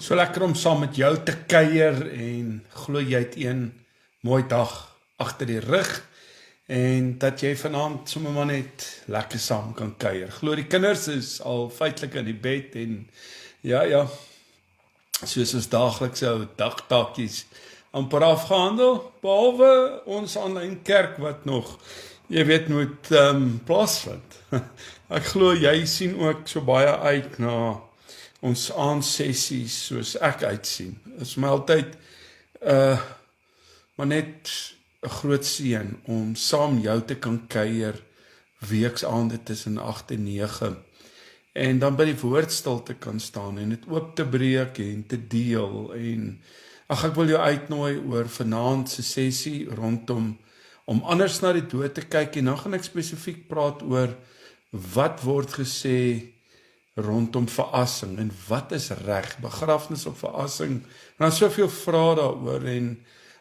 So lekker om saam met jou te kuier en glo jy het een mooi dag agter die rug en dat jy vanaand sommer maar net lekker saam kan kuier. Glo die kinders is al feitelik in die bed en ja, soos ons daaglikse ou dagtaakies amper afgehandel, behalwe ons aanlyn kerk wat nog, jy weet, moet plaasvind. Ek glo jy sien ook so baie uit na ons aandsessies soos ek uitsien. Dit is my altyd maar net 'n groot seën om saam jou te kan kuier weeksaande tussen 8 en 9 en dan by die woord stil te kan staan en dit oop te breek en te deel en ek wil jou uitnooi oor vanaand se sessie rondom om anders na die dood te kyk en dan gaan ek spesifiek praat oor wat word gesê rondom verrassing en wat is reg, begrafnis of verrassing. En dan soveel vrae daaroor en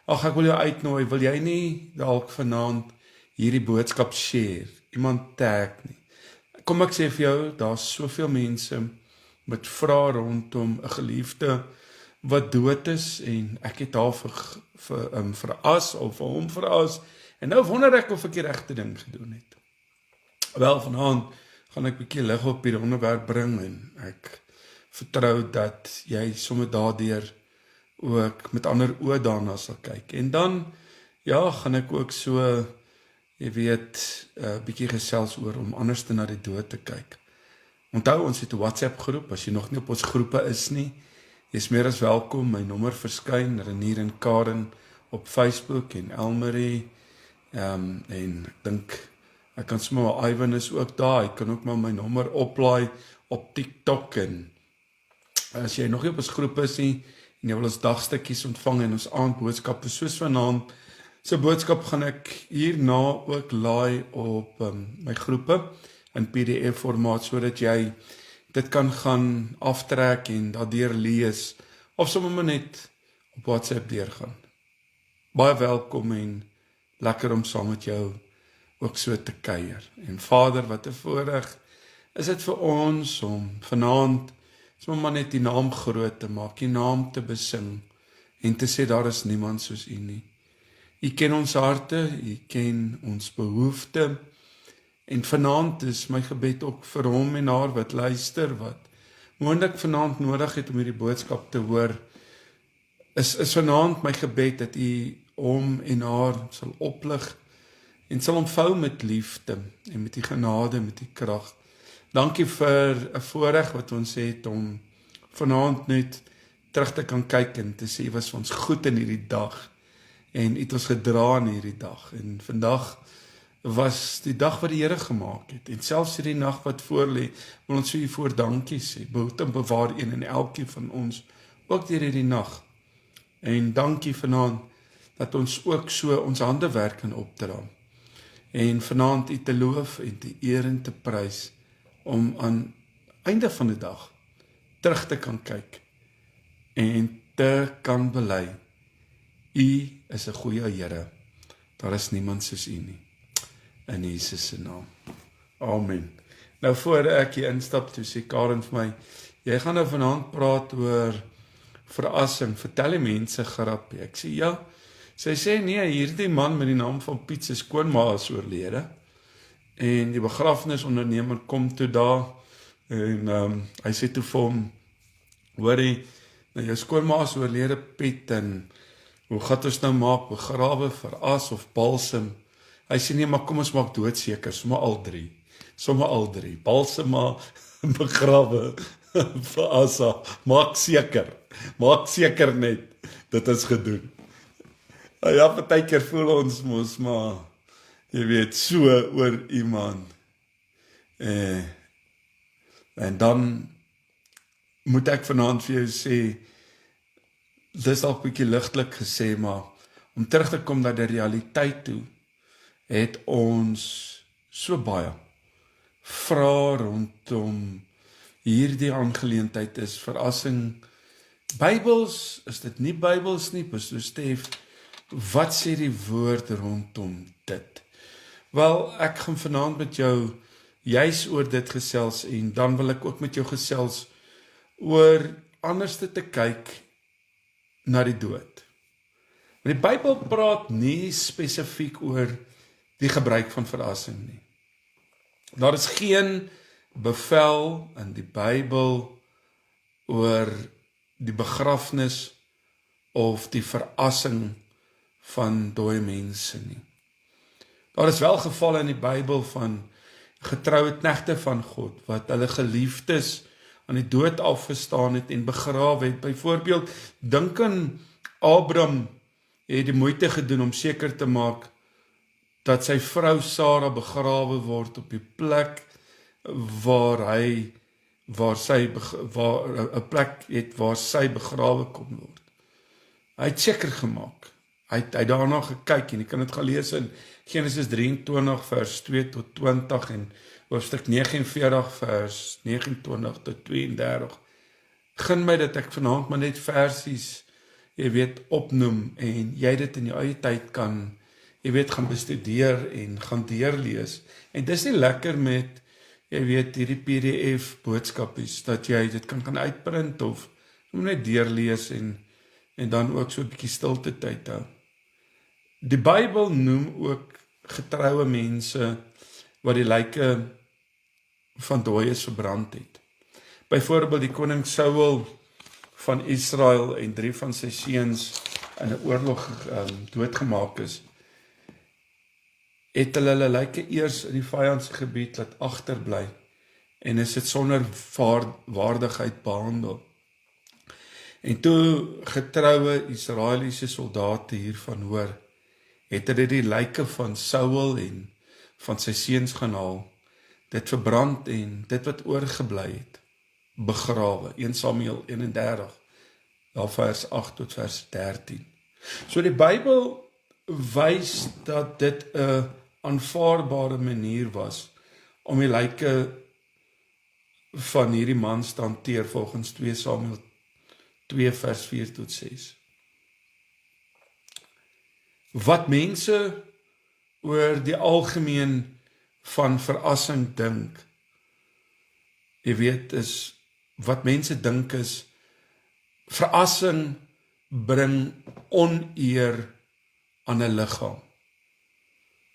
ek wil jou uitnooi, wil jy nie dalk vanaand hierdie boodskap share, iemand tag nie. Kom ek sê vir jou, daar's soveel mense met vrae rondom 'n geliefde wat dood is en ek het haar verras of vir hom verras en nou wonder ek of ek die regte ding gedoen het. Wel, vanaand gaan ek 'n bietjie lig op hierdie onderwerp bring en ek vertrou dat jy sommer daardeur ook met ander oë daarna sal kyk. En dan, ja, gaan ek ook so, jy weet, 'n bietjie gesels oor om anders te na die dood te kyk. Onthou, ons het 'n WhatsApp groep, as jy nog nie op ons groepe is nie, jy's meer as welkom, my nommer verskyn, Renier en Karen op Facebook en Elmarie, en ek dink, ek kan sommer Ivan is ook daar, ek kan ook maar my nommer oplaai op TikTok en as jy nog nie op ons groep is nie, en jy wil ons dagstukkies ontvang en ons aandboodskappe, soos vanaand, so boodskap gaan ek hierna ook laai op my groepe in PDF formaat, sodat jy dit kan gaan aftrek en daardeur lees, of sommer maar net op WhatsApp deurgaan. Baie welkom en lekker om saam met jou ook so te kuier. En Vader, wat 'n voorreg is dit vir ons om vanaand sommer maar net die naam groot te maak, die naam te besing en te sê daar is niemand soos U nie. U ken ons harte, U ken ons behoeftes en vanaand is my gebed ook vir hom en haar wat luister, wat moontlik vanaand nodig het om hierdie boodskap te hoor, is vanaand my gebed dat U hom en haar sal oplig en sal omvou met liefde en met die genade, met die krag. Dankie vir 'n voorreg wat ons het om vanaand net terug te kan kyk en te sê, was ons goed in hierdie dag en het ons gedra in hierdie dag. En vandag was die dag wat die Here gemaak het en selfs hierdie nag wat voorlê, wil ons vir U voor dankie sê. Behoed en bewaar een en elkeen van ons ook deur hierdie nag. En dankie vanaand dat ons ook so ons handewerk kan opdra. En vanaand U te loof en te eer en te prys om aan einde van die dag terug te kan kyk en te kan bely. U is 'n goeie Here. Daar is niemand soos U nie. In Jesus se naam. Amen. Nou voor ek hier instap, toe sê Karen vir my, jy gaan nou vanaand praat oor verrassing. Vertel die mense grappie. Ek sê ja. Sy sê nee, hierdie man met die naam van Piet se skoonma is oorlede. En die begrafnisondernemer kom toe daar en hy sê toe vir hom, hoorie, nou jou skoonma is oorlede Piet en hoe gaan ons nou maak, begrawe, veras of balsem? Hy sê nee, maar kom ons maak doodseker, sommer al drie, balsema, begrawe, verasa, maak seker net, dit is gedoen. Ja, partykeer voel ons mos maar, jy weet, so oor iemand. En dan moet ek vanaand vir jou sê, dis al 'n bietjie ligtelik gesê, maar om terug te kom na die realiteit toe, het ons so baie vrae rondom hierdie aangeleentheid is verrassing. Bybels, is dit nie Bybels nie, Pastor Stef, wat sê die woord rondom dit? Wel, ek gaan vanaand met jou juis oor dit gesels en dan wil ek ook met jou gesels oor anders te kyk na die dood. Maar die Bybel praat nie spesifiek oor die gebruik van verrassing nie. Daar is geen bevel in die Bybel oor die begrafnis of die verrassing van dooie mense nie. Daar is wel gevalle in die Bybel van getroue knegte van God, wat hulle geliefdes aan die dood afgestaan het en begrawe het. Byvoorbeeld, dink aan Abraham het die moeite gedoen om seker te maak dat sy vrou Sara begrawe word op die plek waar 'n plek het waar sy begrawe kon word. Hy het seker gemaak. Hy het daarna gekyk en jy kan dit gaan lees in Genesis 23 vers 2 tot 20 en hoofstuk 49 vers 29 tot 32. Gun my dat ek vanaand maar net versies, jy weet, opnoem en jy dit in jou eie tyd kan, jy weet, gaan bestudeer en gaan deurlees. En dis nie lekker met, jy weet, hierdie PDF boodskapies, dat jy dit kan uitprint of net deurlees en dan ook so 'n bietjie stilte tyd hou. Die Bybel noem ook getroue mense wat die lyke van dooies verbrand het. Byvoorbeeld die koning Saul van Israel en 3 van sy seuns in 'n oorlog doodgemaak is, het hulle lyke eers in die vyand se gebied laat agterbly en is dit sonder waardigheid behandel. En toe getroue Israeliese soldate hiervan hoor, het hulle die lyke van Saul en van sy seuns gaan haal, dit verbrand en dit wat oorgebly het, begrawe. 1 Samuel 31, vers 8 tot vers 13. So die Bybel wys dat dit 'n aanvaarbare manier was om die lyke van hierdie mans te hanteer volgens 2 Samuel 2 vers 4 tot 6. Wat mense oor die algemeen van verrassing dink, jy weet, is wat mense dink is verrassing bring oneer aan 'n liggaam.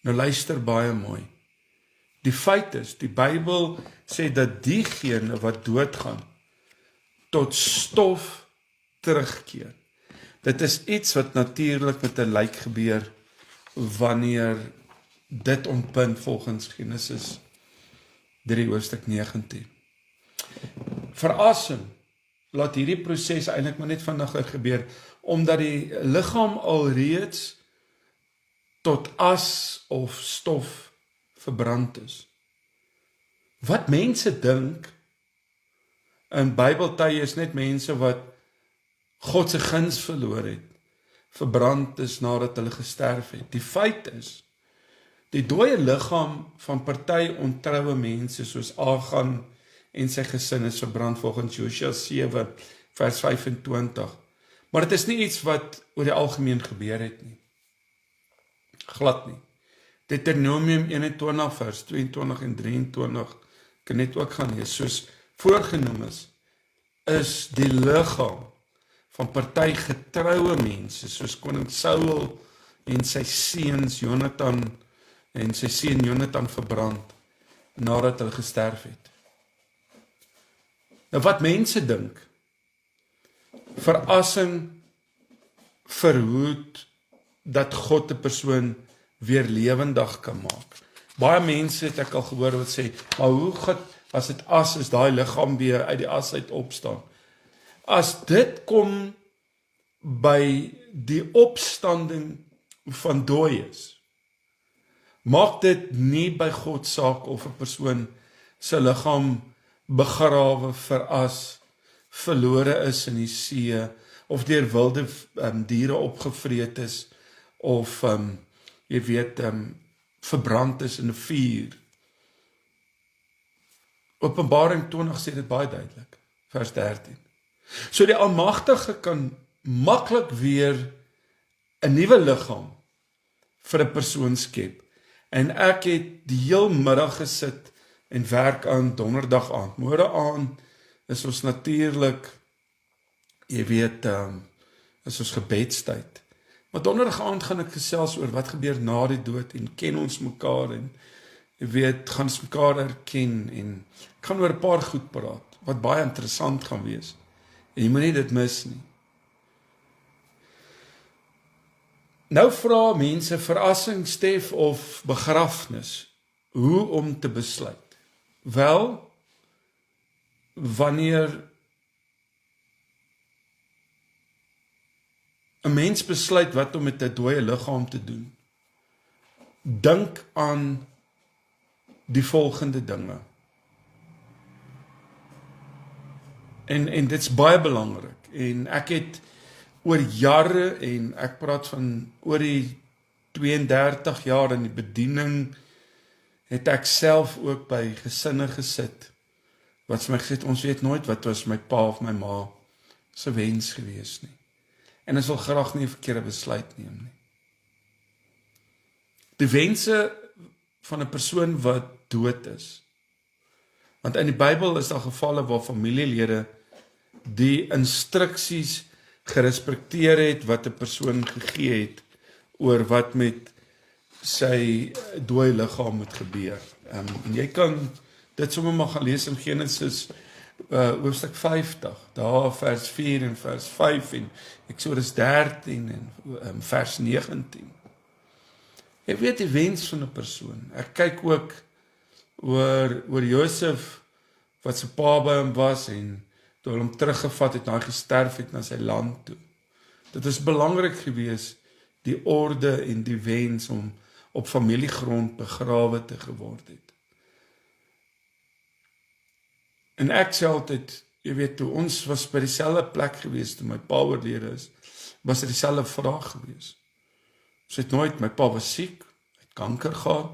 Nou luister baie mooi. Die feit is, die Bybel sê dat diegene wat doodgaan tot stof terugkeer. Dit is iets wat natuurlik met 'n lijk gebeur wanneer dit ontbind volgens Genesis 3 hoofstuk 19. Verrassing laat hierdie proses eintlik maar net vinniger gebeur omdat die liggaam alreeds tot as of stof verbrand is. Wat mense dink in Bybeltye is net mense wat God se guns verloor het, verbrand is nadat hulle gesterf het. Die feit is, die dooie liggaam van party ontroue mense soos Agan en sy gesin is verbrand volgens Josua 7 vers 25. Maar dit is nie iets wat oor die algemeen gebeur het nie. Glad nie. Deuteronomium 21 vers 22 en 23 kan net ook gaan lees, soos voorgenoem is die liggaam van party getroue mense, soos koning Saul en sy seuns Jonathan en sy seun Jonathan verbrand, nadat hulle gesterf het. Nou wat mense dink, verrassing verhoed dat God 'n persoon weer lewendig kan maak. Baie mense het ek al gehoor wat sê, maar hoe God, as dit as is, daai liggaam weer uit die as uit opstaan. As dit kom by die opstanding van dooies, maak dit nie by God saak of 'n persoon se liggaam begrawe, veras, verlore is in die see, of deur wilde diere opgevreet is, of jy weet, verbrand is in 'n vuur. Openbaring 20 sê dit baie duidelik, vers 13. So die Almagtige kan maklik weer 'n nuwe liggaam vir 'n persoon skep. En ek het die heel middag gesit en werk aan donderdag aand. Môre aand is ons natuurlik jy weet, is ons gebedstyd. Maar donderdag aand gaan ek gesels oor wat gebeur na die dood en ken ons mekaar en jy weet, gaan ons mekaar herken en ek gaan oor 'n paar goed praat wat baie interessant gaan wees. En jy moet nie dit mis nie. Nou vra mense verrassing, Stef, of begrafnis, hoe om te besluit. Wel, wanneer 'n mens besluit wat om met 'n dooie liggaam te doen, dink aan die volgende dinge. En dit is baie belangrik. En ek het oor jare, en ek praat van oor die 32 jaar in die bediening, het ek self ook by gesinne gesit, wat vir my gesê het, ons weet nooit wat was my pa of my ma se wens gewees nie. En ons wil graag nie 'n verkeerde besluit neem nie. Die wense van 'n persoon wat dood is. Want in die Bybel is daar gevalle waar familielede die instruksies gerespekteer het wat 'n persoon gegee het oor wat met sy dooie liggaam moet gebeur. En jy kan dit sommer maar gaan lees in Genesis hoofstuk 50, daar vers 4 en vers 5 en Eksodus 13 en vers 19. Jy weet die wens van 'n persoon. Ek kyk ook oor Josef wat sy pa by hom was en toe hom teruggevat het, na gesterf het na sy land toe. Dit is belangrik gewees, die orde en die wens om op familiegrond begrawe te geword het. En ek sê altyd, jy weet, toe ons was by dieselfde plek gewees, toe my pa oorlede is, was dit dieselfde vraag gewees. Ons het nooit, my pa was siek, hy het kanker gehad,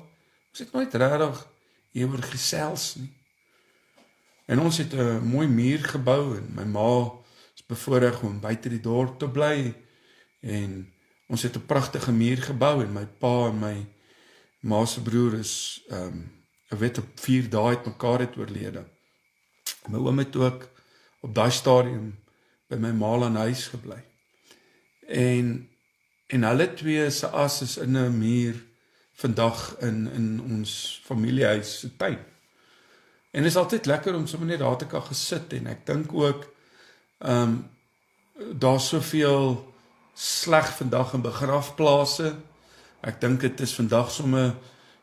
ons het nooit regtig hieroor gesels nie. En ons het 'n mooi muur gebou en my ma is bevoorreg om buite die dorp te bly en ons het 'n pragtige muur gebou en my pa en my ma se broer is ek weet op 4 dae het mekaar het oorlede. My oom het ook op daai stadium by my ma aan huis gebly. En hulle twee se as is in 'n muur vandag in ons familiehuis se tuin. En dit is altyd lekker om sommer net daar te kan gesit en ek dink ook daar's soveel sleg vandag in begrafplase. Ek dink dit is vandag sommer,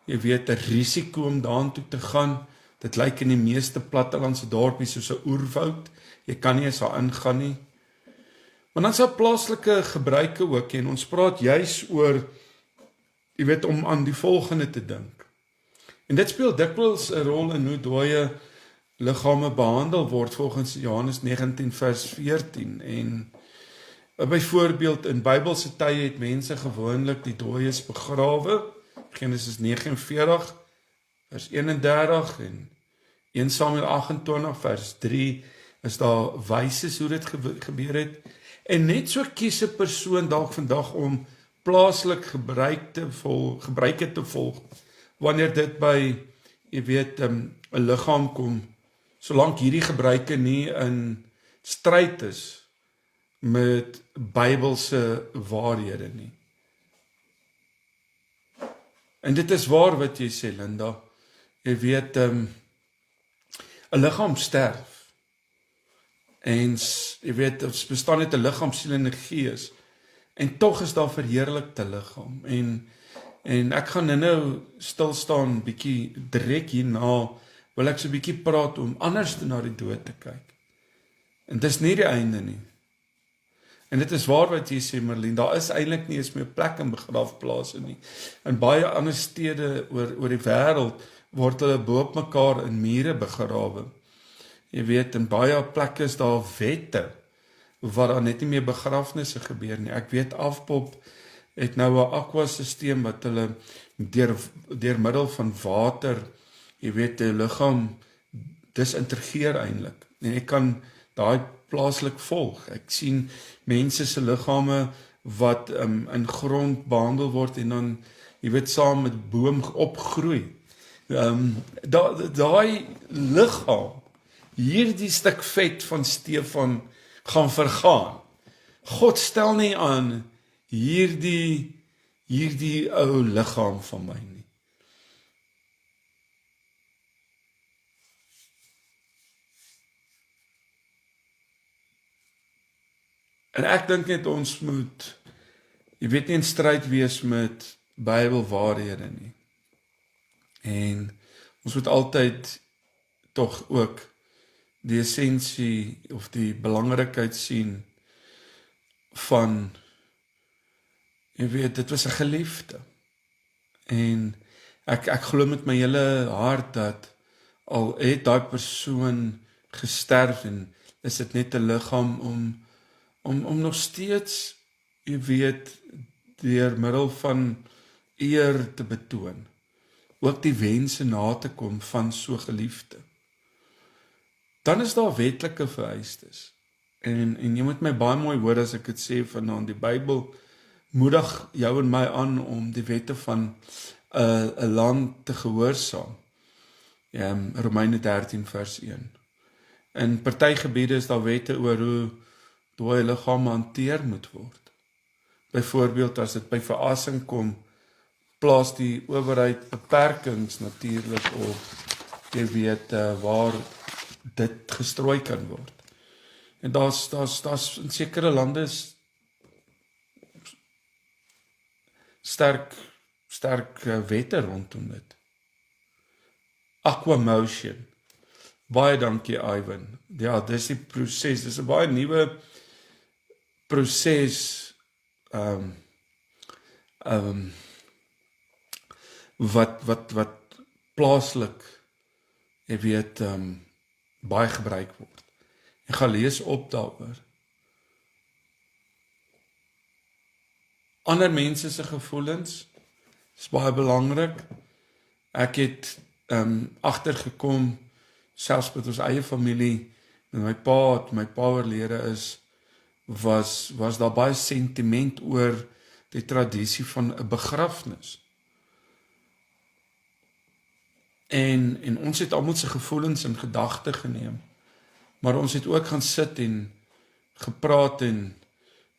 jy weet, 'n risiko om daartoe te gaan. Dit lyk in die meeste plattelandse dorpies soos 'n oerwoud. Jy kan nie eens daar ingaan nie. Maar dan is daar plaaslike gebruike ook en ons praat juis oor, jy weet, om aan die volgende te dink. En dit speel dikwels 'n rol in hoe dooie liggame behandel word volgens Johannes 19 vers 14 en byvoorbeeld in Bybelse tye het mense gewoonlik die dooies begrawe. Genesis 49 vers 31 en 1 Samuel 28 vers 3 is daar wyses hoe dit gebeur het. En net so kies 'n persoon dalk vandag om plaaslik gebruike te volg wanneer dit by, jy weet, 'n liggaam kom, solank hierdie gebruike nie in stryd is met Bybelse waarhede nie. En dit is waar wat jy sê, Linda. Jy weet, 'n liggaam sterf. En jy weet, ons bestaan uit 'n liggaam, siel en 'n gees. En tog is daar verheerlikte liggaam. En ek gaan nou stil staan bietjie direk hierna, wil ek so bietjie praat om anders na die dood te kyk. En dis nie die einde nie. En dit is waar wat jy sê, Marlene, daar is eintlik nie eens meer plek in begrafplase nie. In baie ander stede oor die wêreld word hulle bo op mekaar in mure begrawe. Jy weet, in baie plekke is daar wette waar daar net nie meer begrafnisse gebeur nie. Ek weet Afpop het nou 'n aquasisteem wat hulle deur middel van water, jy weet, die liggaam disintegreer eintlik. En ek kan daai plaaslik volg. Ek sien mense se liggame wat in grond behandel word en dan, jy weet, saam met boom opgroei. Daai liggaam, hierdie stuk vet van Stefan gaan vergaan. God stel nie aan hierdie ou liggaam van my nie. En ek dink net ons moet, jy weet nie in stryd wees met Bybelwaarhede nie. En ons moet altyd tog ook die essensie of die belangrikheid sien van, jy weet, dit was 'n geliefde. En ek glo met my hele hart dat al het daai persoon gesterf en is dit net 'n liggaam om nog steeds, jy weet, deur middel van eer te betoon, ook die wense na te kom van so geliefde. Dan is daar wetlike vereistes. En jy moet my baie mooi hoor as ek dit sê vanaand, die Bybel moedig jou en my aan om die wette van 'n land te gehoorsaam. Romeine 13 vers 1. In party gebiede is daar wette oor hoe dooie liggame hanteer moet word. Byvoorbeeld as dit by verasing kom, plaas die owerheid beperkings natuurlik op, jy weet, waar dit gestrooi kan word. En daar's in sekere lande sterk wette rondom dit. Aquamotion. Baie dankie Ivan. Ja, dis die proses, dis 'n baie nuwe proses wat plaaslik, jy weet, baie gebruik word. Ek gaan lees op daaroor. Ander mense se gevoelens is baie belangrik. Ek het agtergekom, selfs met ons eie familie, met my pa oorlede is, was daar baie sentiment oor die tradisie van 'n begrafnis. En ons het almal se gevoelens in gedagte geneem, maar ons het ook gaan sit en gepraat en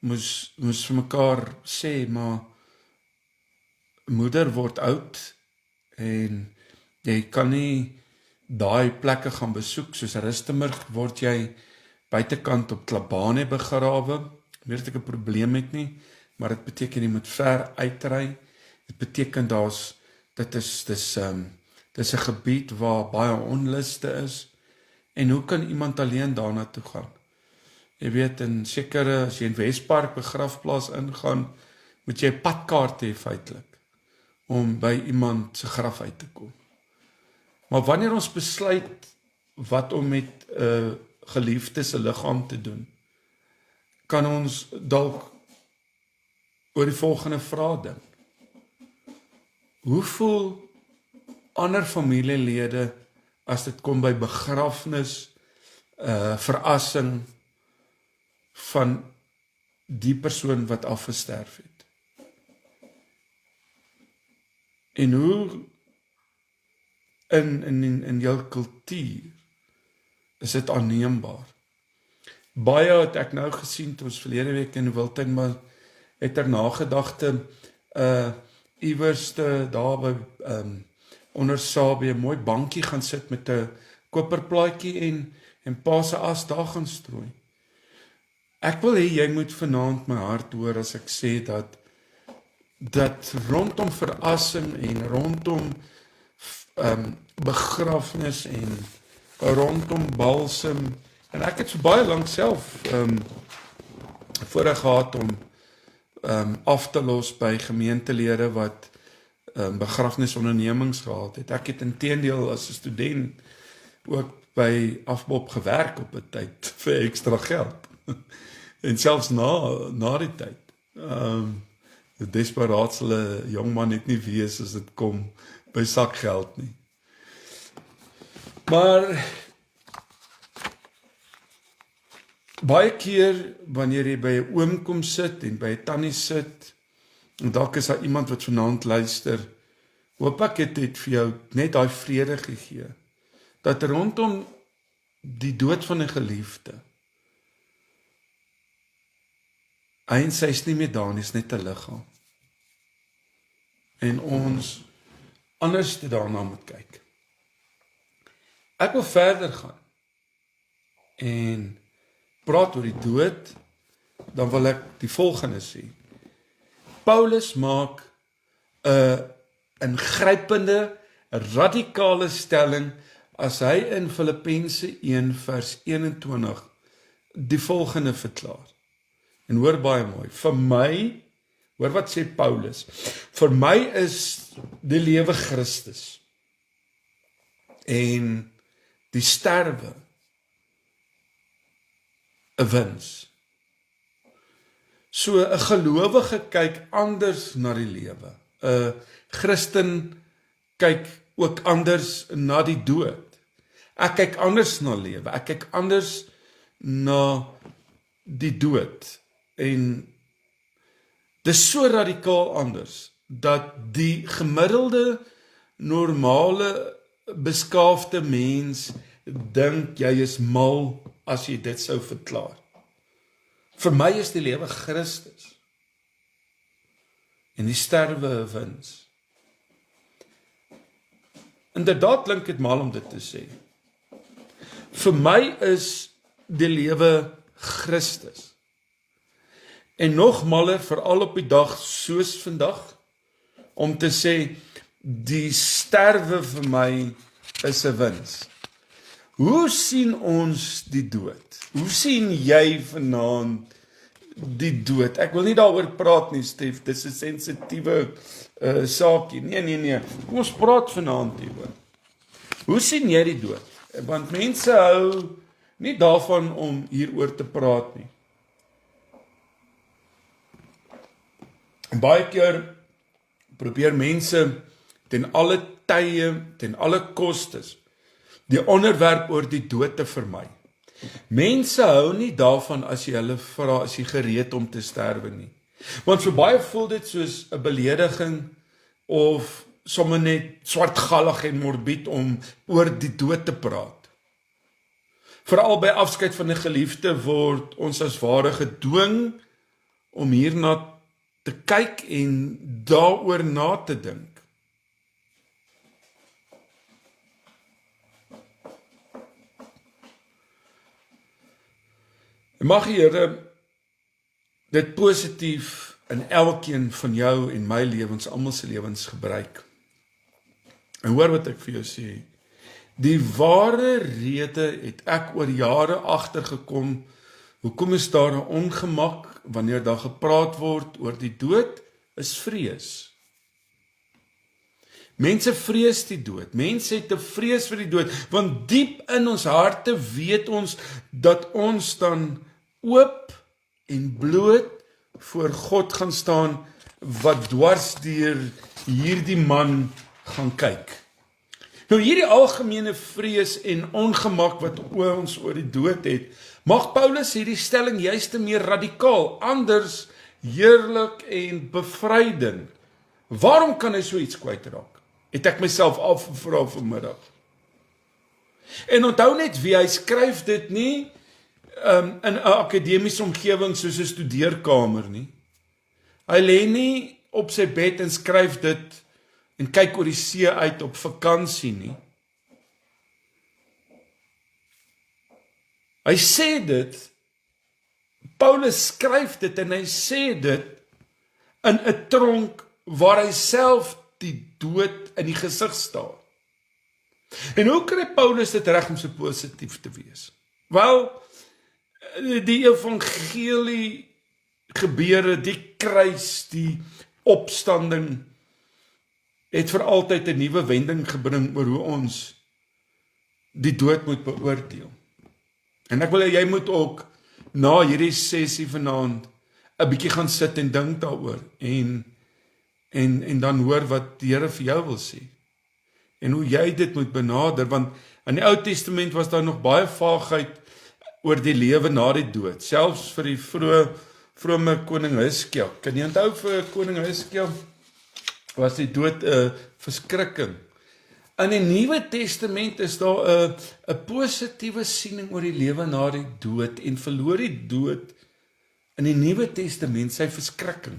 moes vir mekaar sê, maar moeder word oud en jy kan nie daai plekke gaan besoek, soos Rustenburg word jy buitekant op Klabane begrawe. Weet dat ek 'n probleem het nie, maar dit beteken jy moet ver uitry. Dit beteken dis 'n gebied waar baie onluste is. En hoe kan iemand alleen daarna toe gaan? Jy weet, in sekere, as jy in Wespark begrafplaas ingaan, moet jy 'n padkaart hê feitelik om by iemand se graf uit te kom. Maar wanneer ons besluit wat om met 'n geliefde se liggaam te doen, kan ons dalk oor die volgende vraag dink. Hoe voel ander familielede as dit kom by begrafnis, verrassing van die persoon wat afgesterf het? En hoe in jou kultuur is dit aanneembaar? Baie het ek nou gesien toe ons verlede week in Wilton, maar het nagedagte iewerste daar by onder Sabie 'n mooi bankie gaan sit met 'n koperplaatjie en pa se as daar gaan strooi. Ek wil hê jy moet vanaand my hart hoor as ek sê dat rondom verrassing en rondom begrafnis en rondom balsem, en ek het so baie lank self voorreg gehad om af te los by gemeentelede wat begrafnisondernemings gehad het. Ek het inteendeel as 'n student ook by Afbob gewerk op 'n tyd vir ekstra geld. En selfs na die tyd. Desperaat sal 'n jong man net nie wees as dit kom by sakgeld nie. Maar baie keer wanneer jy by 'n oom kom sit en by 'n tannie sit, en dalk is daar iemand wat vanaand luister, hoop ek het vir jou net daai vrede gegee, dat rondom die dood van 'n geliefde, Hy en sy is nie meer daar nie, is net 'n liggaam. En ons anders daarna moet kyk. Ek wil verder gaan en praat oor die dood, dan wil ek die volgende sê. Paulus maak 'n ingrypende, radikale stelling as hy in Filippense 1 vers 21 die volgende verklaar. En hoor baie mooi, vir my, hoor wat sê Paulus, vir my is die lewe Christus en die sterwe 'n wins. So 'n gelowige kyk anders na die lewe. 'n Christen kyk ook anders na die dood. Ek kyk anders na lewe. Ek kyk anders na die dood. En dis so radikaal anders dat die gemiddelde normale beskaafde mens dink jy is mal as jy dit sou verklaar. Vir my is die lewe Christus en die sterwe 'n wins. Inderdaad klink dit mal om dit te sê. Vir my is die lewe Christus. En nog maler, veral op die dag soos vandag, om te sê, die sterwe vir my is 'n wins. Hoe sien ons die dood? Hoe sien jy vanaand die dood? Ek wil nie daaroor praat nie, Stef, dis 'n sensitiewe saakie. Nee. Kom ons praat vanaand hieroor. Hoe sien jy die dood? Want mense hou nie daarvan om hieroor te praat nie. En baie keer probeer mense ten alle tye, ten alle kostes, die onderwerp oor die dood te vermy. Mense hou nie daarvan as jy hulle vra, as jy gereed om te sterwe nie. Want vir baie voel dit soos 'n belediging of sommer net swartgallig en morbied om oor die dood te praat. Veral by afskeid van 'n geliefde word ons as ware gedwing om hierna te kyk en daaroor na te dink. En mag die Here dit positief in elkeen van jou en my lewens, almal se lewens gebruik. En hoor wat ek vir jou sê. Die ware rede het ek oor jare agtergekom, hoekom is daar 'n ongemak wanneer daar gepraat word oor die dood, is vrees. Mense vrees die dood. Mense het 'n vrees vir die dood, want diep in ons harte weet ons dat ons dan oop en bloot voor God gaan staan wat dwars deur hierdie man gaan kyk. Nou hierdie algemene vrees en ongemak wat ons oor die dood het, mag Paulus hierdie stelling juist te meer radikaal, anders, heerlik en bevrydend. Waarom kan hy so iets kwytraak? Het ek myself afgevra vanmiddag. En onthou net wie hy skryf dit nie in 'n akademiese omgewing soos 'n studeerkamer nie. Hy lê nie op sy bed en skryf dit en kyk oor die see uit op vakansie nie. Hy sê dit, Paulus skryf dit en hy sê dit in 'n tronk waar hy self die dood in die gesig staar. En hoe kry Paulus dit reg om so positief te wees? Wel, die evangelie gebeure, die kruis, die opstanding het vir altyd 'n nuwe wending gebring oor hoe ons die dood moet beoordeel. En ek wil hê jy moet ook na hierdie sessie vanaand 'n bietjie gaan sit en dink daaroor en dan hoor wat die Here vir jou wil sê. En hoe jy dit moet benader, want in die Ou Testament was daar nog baie vaagheid oor die lewe na die dood, selfs vir die vrome koning Hizkia. Kan jy onthou vir koning Hizkia was die dood 'n verskrikking. In die Nuwe Testament is daar 'n positiewe siening oor die lewe na die dood en verloor die dood in die Nuwe Testament sy verskrikking.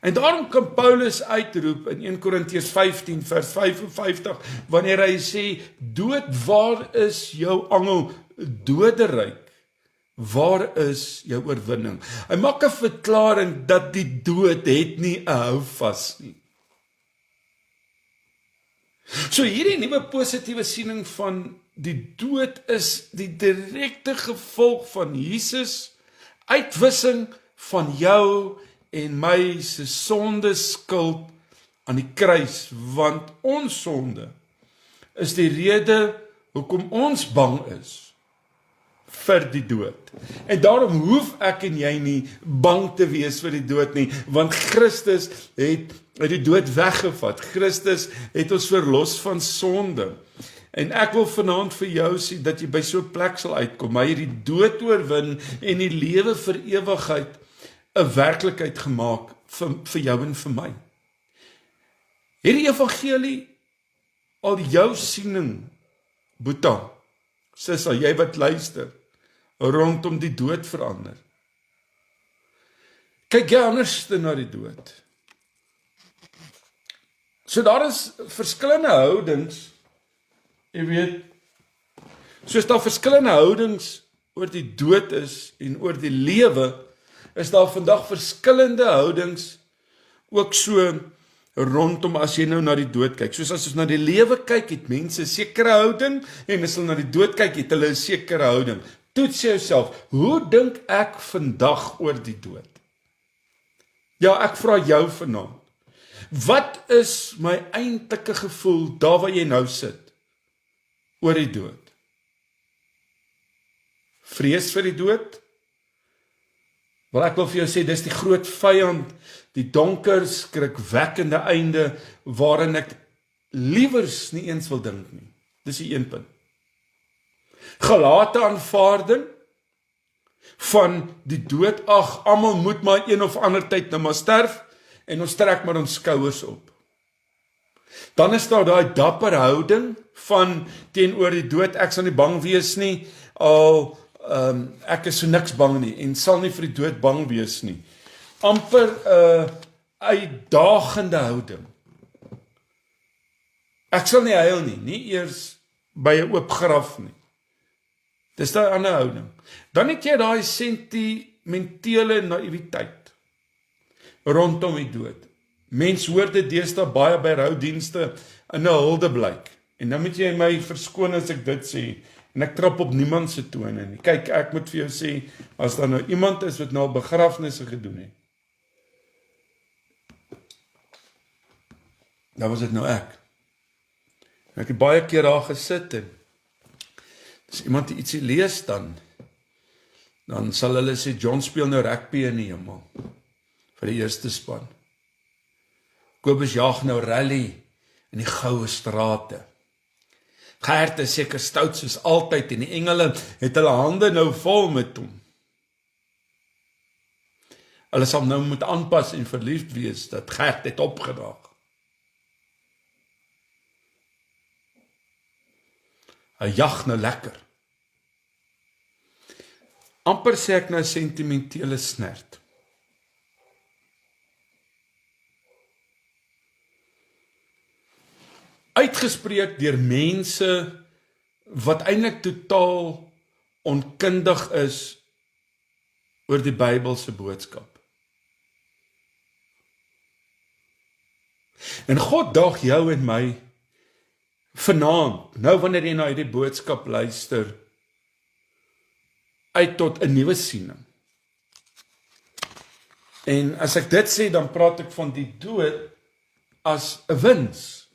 En daarom kan Paulus uitroep in 1 Korintiërs 15 vers 55, wanneer hy sê, dood, waar is jou angel? Doderyk, waar is jou oorwinning? Hy maak 'n verklaring dat die dood het nie 'n houvas nie. So hierdie nuwe positiewe siening van die dood is die direkte gevolg van Jesus uitwissing van jou en my se sonde skuld aan die kruis, want ons sonde is die rede hoekom ons bang is vir die dood. En daarom hoef ek en jy nie bang te wees vir die dood nie, want Christus het die dood weggevat. Christus het ons verlos van sonde. En ek wil vanaand vir jou sê dat jy by so 'n plek sal uitkom. Hy het die dood oorwin en die lewe vir ewigheid 'n werklikheid gemaak vir jou en vir my. Hierdie evangelie al jou siening, Boeta, Sissa, jy wat luister, rondom die dood verander. Kyk jy anders na die dood. So daar is verskillende houdings, jy weet, soos daar verskillende houdings oor die dood is en oor die lewe, is daar vandag verskillende houdings ook so rondom as jy nou na die dood kyk. Soos as ons na die lewe kyk, het mense 'n sekere houding en as hulle na die dood kyk, het hulle 'n sekere houding. Toets jouself, hoe dink ek vandag oor die dood? Ja, ek vra jou vanaand. Wat is my eintlike gevoel daar waar jy nou sit oor die dood? Vrees vir die dood? Wel, ek wil vir jou sê, dis die groot vyand, die donker, skrikwekkende einde, waarin ek liewers nie eens wil dink nie. Dis die een punt. Gelate aanvaarding van die dood, ag, almal moet maar een of ander tyd nou maar sterf, en ons trek maar ons skouers op. Dan is daar daai dapper houding van teenoor die dood, ek sal nie bang wees nie, al ek is so niks bang nie, en sal nie vir die dood bang wees nie. Amper uitdagende houding. Ek sal nie huil nie eers by 'n oop graf nie. Dis daai ander houding. Dan het jy daai sentimentele naïwiteit rondom die dood. Mens hoor dit deesdae baie by roudienste in 'n huldeblyk. En dan moet jy my verskoon as ek dit sê, en ek trap op niemand se tone nie. Kyk, ek moet vir jou sê, as daar nou iemand is wat nou al begrafnisse gedoen het, dan was dit nou ek. En ek het baie keer daar gesit en as iemand ietsie lees dan sal hulle sê, John speel nou rugby in die hemel vir die eerste span. Kobus jaag nou rally in die goue strate. Gert is seker stout soos altyd en die engele het hulle hande nou vol met hom. Hulle sal nou moet aanpas en verliefd wees dat Gert het opgedaag. Hy jag nou lekker. Amper sê ek nou sentimentele snert. Uitgespreek deur mense wat eintlik totaal onkundig is oor die Bybelse boodskap. En God daag jou en my vanaand, nou wanneer jy na hierdie boodskap luister, uit tot 'n nuwe siening. En as ek dit sê, dan praat ek van die dood as 'n wins.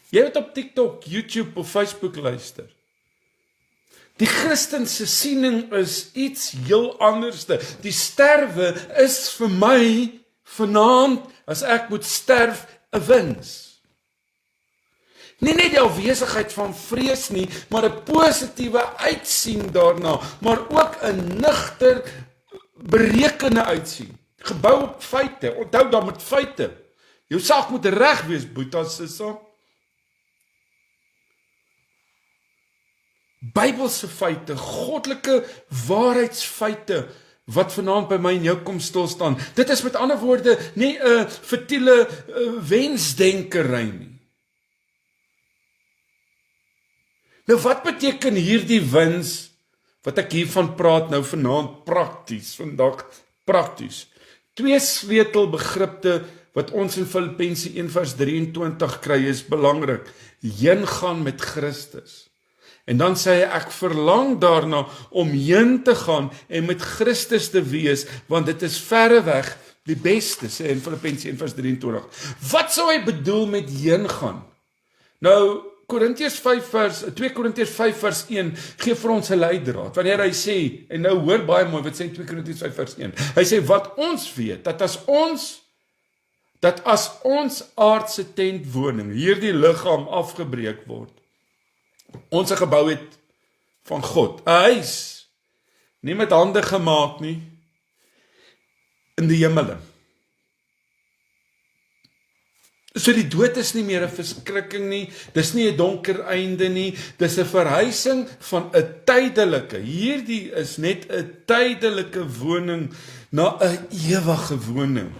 Jy wat op TikTok, YouTube of Facebook luister. Die Christen se siening is iets heel anderste. Die sterwe is vir my vanaand, as ek moet sterf, 'n wins. Nie net die afwesigheid van vrees nie, maar 'n positiewe uitsien daarna, maar ook 'n nugter, berekende uitsien. Gebou op feite. Onthou dan met feite. Jou saak moet reg wees, Boeta, Sissa. Bybelse feite, goddelike waarheidsfeite, wat vanaand by my en jou kom stil staan. Dit is met ander woorde nie 'n vertiele wensdenkery nie. Nou wat beteken hierdie wins, wat ek hiervan praat nou vanaand vandag prakties? Twee sleutelbegrippe wat ons in Filippense 1:23 kry is belangrik. Heen gaan met Christus. En dan sê hy, ek verlang daarna om heen te gaan en met Christus te wees, want dit is verreweg die beste, sê in Filippense 1:23. Wat sou hy bedoel met heen gaan? Nou, 2 Korintiërs 5:1 gee vir ons 'n leidraad. Wanneer hy sê, en nou hoor baie mooi wat sê 2 Korintiërs 5:1. Hy sê wat ons weet, dat as ons aardse tentwoning, hierdie liggaam afgebreek word, ons 'n gebou het van God, 'n huis, nie met hande gemaak nie, in die hemele. So die dood is nie meer 'n verskrikking nie, dis nie 'n donker einde nie, dis 'n verhuising van 'n tydelike, hierdie is net 'n tydelike woning na 'n ewige woning.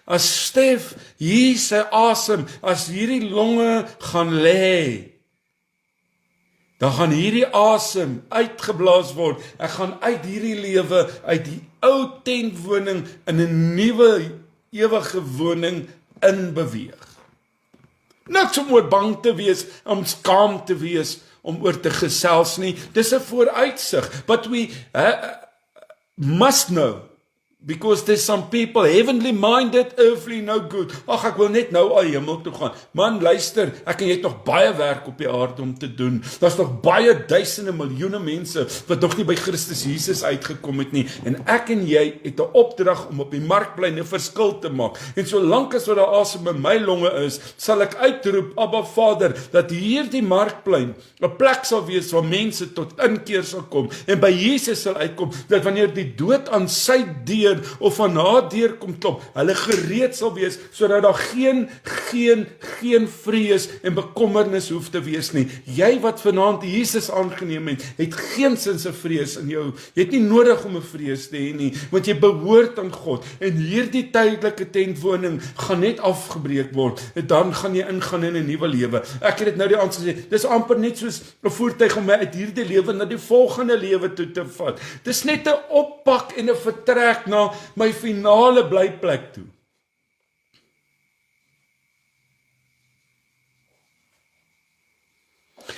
As Stef hier sy asem, as hierdie longe gaan lê, dan gaan hierdie asem uitgeblaas word. Ek gaan uit hierdie lewe, uit die ou tentwoning in 'n nuwe ewige woning inbeweeg. Niks om oor bang te wees, om skaam te wees, om oor te gesels nie. Dis 'n vooruitsig. But we must know, because there's some people heavenly minded, earthly no good. Ag, ek wil net nou al hemel toe gaan. Man, luister, ek en jy het nog baie werk op die aarde om te doen. Daar's nog baie duisende, miljoene mense wat nog nie by Christus Jesus uitgekom het nie. En ek en jy het 'n opdrag om op die markplein 'n verskil te maak. En solank as wat daar asem in my longe is, sal ek uitroep, Abba Vader, dat hierdie markplein 'n plek sal wees waar mense tot inkeer sal kom en by Jesus sal uitkom, dat wanneer die dood aan sy deur of van haar deur kom klop, hulle gereed sal wees, sodat daar geen vrees en bekommernis hoef te wees nie. Jy wat vanaand Jesus aangeneem het geensins 'n vrees in jou. Jy het nie nodig om 'n vrees te hê nie, want jy behoort aan God. En hierdie tydelike tentwoning gaan net afgebreek word. En dan gaan jy ingaan in 'n nuwe lewe. Ek het dit nou die aand gesê, dis amper net soos 'n voertuig om my uit hierdie lewe na die volgende lewe toe te vat. Dis net 'n oppak en 'n vertrek na my finale blyplek toe.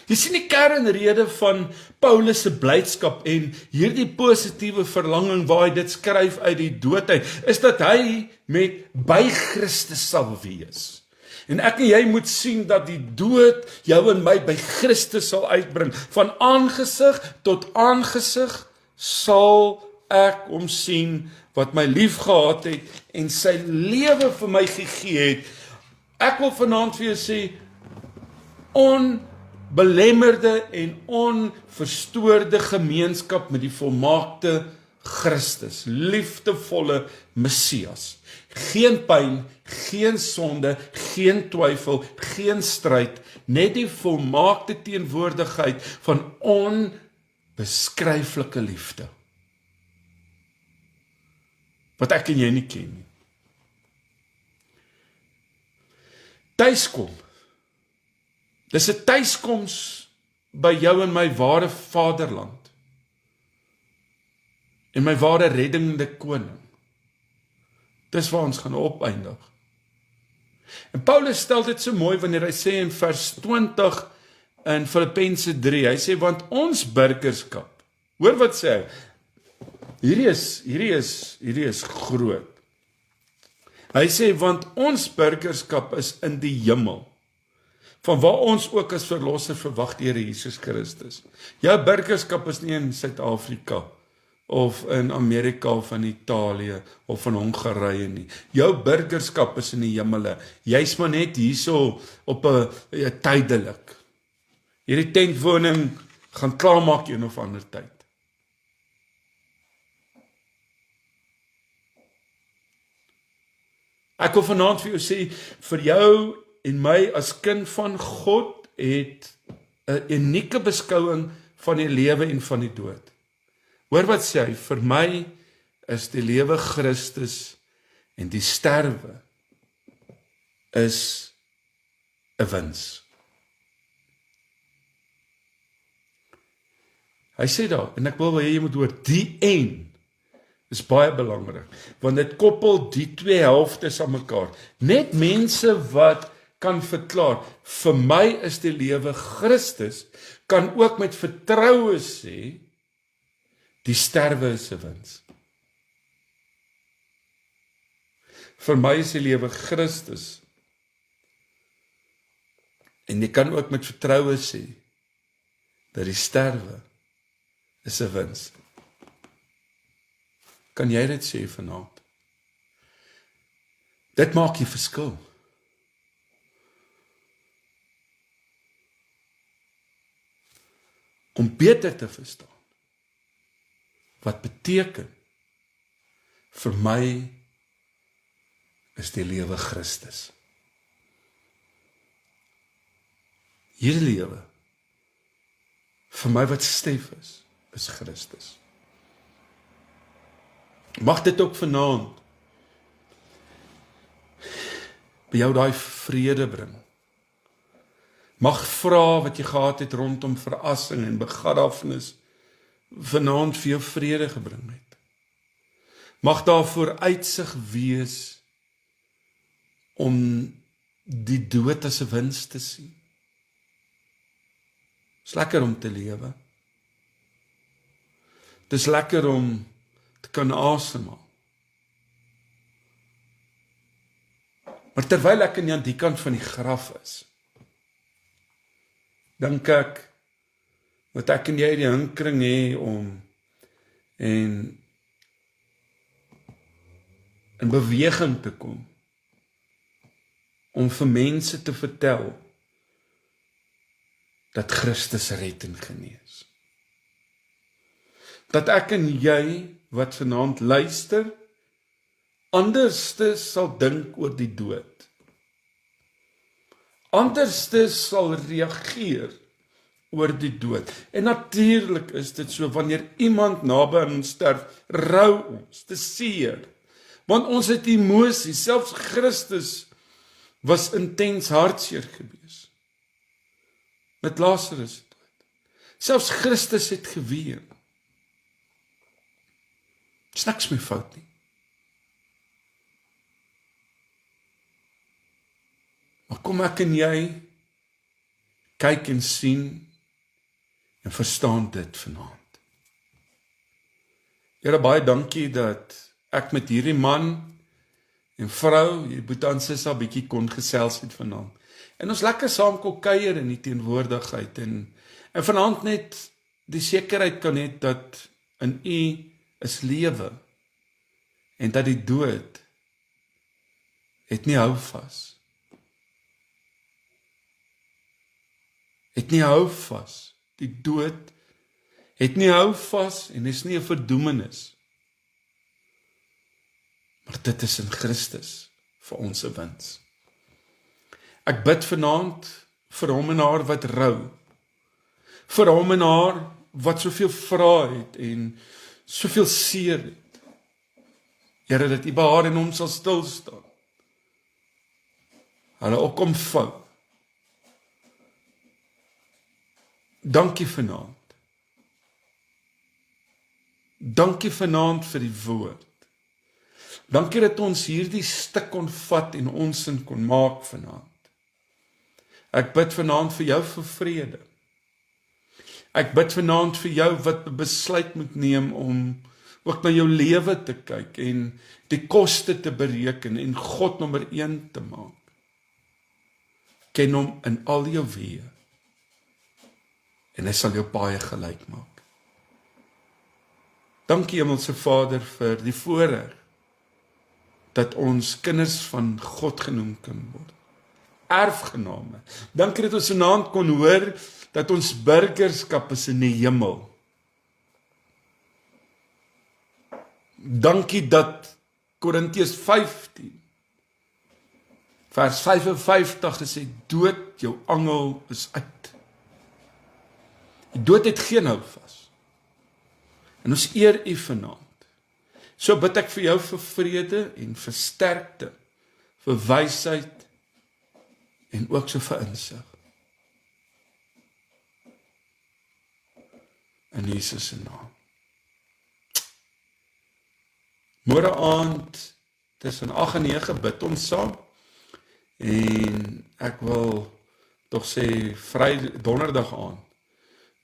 Jy sien die kernrede van Paulus se blydskap en hierdie positiewe verlanging waar hy dit skryf uit die dood uit, is dat hy met by Christus sal wees. En ek en jy moet sien dat die dood jou en my by Christus sal uitbring. Van aangesig tot aangesig sal ek hom sien wat my lief gehad het en sy lewe vir my gegee het. Ek wil vanaand vir jou sê, onbelemmerde en onverstoorde gemeenskap met die volmaakte Christus, liefdevolle Messias. Geen pyn, geen sonde, geen twyfel, geen stryd, net die volmaakte teenwoordigheid van onbeskryflike liefde. Wat ek en jy nie ken nie. Tuiskom. Dis 'n tuiskoms by jou en my ware vaderland. En my ware reddende koning. Dis waar ons gaan opeindig. En Paulus stel dit so mooi wanneer hy sê in vers 20 in Filippense 3, hy sê, want ons burgerskap, hoor wat sê hy, hierdie is groot. Hy sê, want ons burgerskap is in die hemel, van waar ons ook as verlosser verwag die Here Jesus Christus. Jou burgerskap is nie in Suid-Afrika, of in Amerika, of in Italië, of in Hongarye nie. Jou burgerskap is in die hemele. Jy's maar net hierso op 'n tydelik. Hierdie tentwoning gaan klaarmaak een of ander tyd. Ek wil vanaand vir jou sê, vir jou en my as kind van God het 'n unieke beskouing van die lewe en van die dood. Hoor wat sê hy, vir my is die lewe Christus en die sterwe is 'n wins. Hy sê daar, en ek wil hê jy moet hoor, die en is baie belangrik, want dit koppel die twee helftes aan mekaar. Net mense wat kan verklaar, vir my is die lewe Christus, kan ook met vertroue sê, die sterwe is 'n wins. Vir my is die lewe Christus, en jy kan ook met vertroue sê, dat die sterwe is 'n wins. Kan jy dit sê vanaand? Dit maak die verskil. Om beter te verstaan, wat beteken, vir my is die lewe Christus. Hierdie lewe, vir my wat styf is Christus. Mag dit ook vanaand by jou daai vrede bring. Mag vra wat jy gehad het rondom verrassing en begrafnis vanaand vir jou vrede gebring het. Mag daar vooruitsig wees om die dood as 'n wins te sien. Dis lekker om te lewe. Dis lekker om te kan asemhaal. Maar terwyl ek aan die kant van die graf is, dink ek, wat ek en jy die hinkering hê om en in beweging te kom, om vir mense te vertel, dat Christus red en genees. Dat ek en jy, wat vanaand luister, anderste sal dink oor die dood. Anderste sal reageer oor die dood. En natuurlik is dit so, wanneer iemand naby aan ons sterf, rou ons, te seer. Want ons het emosies, selfs Christus was intens hartseer gewees. Met Lazarus dood. Selfs Christus het geween. Dis niks meer fout nie. Maar kom ek en jy kyk en sien en verstaan dit vanaand. Here, baie dankie dat ek met hierdie man en vrou, hier Boetan Sissa, bietjie kon gesels het vanaand. En ons lekker saam kon kuier in die teenwoordigheid en vanaand net die sekerheid kan hê dat in U is lewe en dat die dood het nie hou vas. Het nie hou vas. Die dood het nie hou vas en is nie 'n verdoemenis. Maar dit is in Christus vir ons 'n wins. Ek bid vanaand vir hom en haar wat rou. Vir hom en haar wat soveel vrae het en soveel seer het. Here, dat U by haar en hom sal stil staan. Hulle ook omvou. Dankie vanaand. Dankie vanaand vir die woord. Dankie dat ons hierdie stuk kon vat en ons sin kon maak vanaand. Ek bid vanaand vir jou vir vrede. Ek bid vanaand vir jou wat 'n besluit moet neem om ook na jou lewe te kyk en die koste te bereken en God nommer 1 te maak. Ken hom in al jou weë. En hy sal jou paaie gelyk maak. Dankie Hemelse Vader vir die voorreg dat ons kinders van God genoem kan word. Erfgename. Dankie dat ons vanaand kon hoor dat ons burgerskap is in die hemel. Dankie dat Korintiërs 15 vers 55 gesê, dood jou angel is uit. Die dood het geen hou vas. En ons eer U vanaand. So bid ek vir jou vir vrede en vir sterkte, vir wysheid en ook so vir insig. In Jesus se naam. Môre aand tussen 8 en 9 bid ons saam. En ek wil tog sê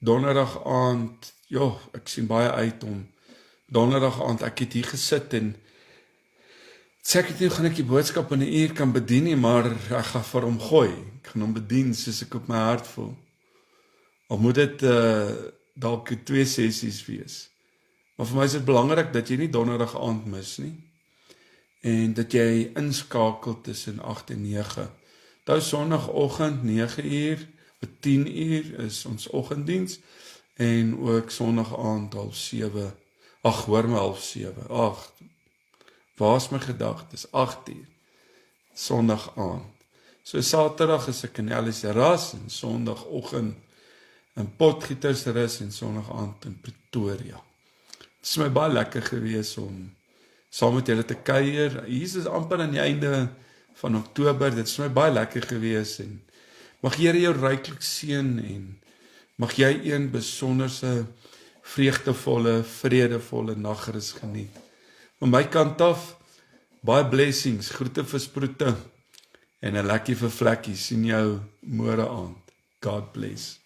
donderdag aand, ek sien baie uit om donderdag aand, ek het hier gesit en seker nie gaan ek die boodskap in 'n uur kan bedien nie, maar ek gaan vir hom gooi. Ek gaan hom bedien soos ek op my hart voel. Al moet dit dalk 2 sessies wees. Maar vir my is dit belangrik dat jy nie donderdag aand mis nie. En dat jy inskakel tussen 8 en 9. Nou sondagoggend 9 uur, 10 uur is ons oggenddiens en ook sondag aand 6:30. Ag, hoor my 6:30. Ag, waar is my gedagtes? 8 uur. Sondag aand. So Saterdag is ek in Ellisras en sondagoggend in Potgietersrus en sondag aand in Pretoria. Dit is my baie lekker gewees om saam met julle te kuier. Hier is amper aan die einde van Oktober. Dit is my baie lekker gewees en mag Here jou ryklik seën en mag jy een besonderse vreugdevolle, vredevolle nagrus geniet. Van my kant af baie blessings, groete vir Sproete en 'n lekker vir Vlekkie. Sien jou môre aand. God bless.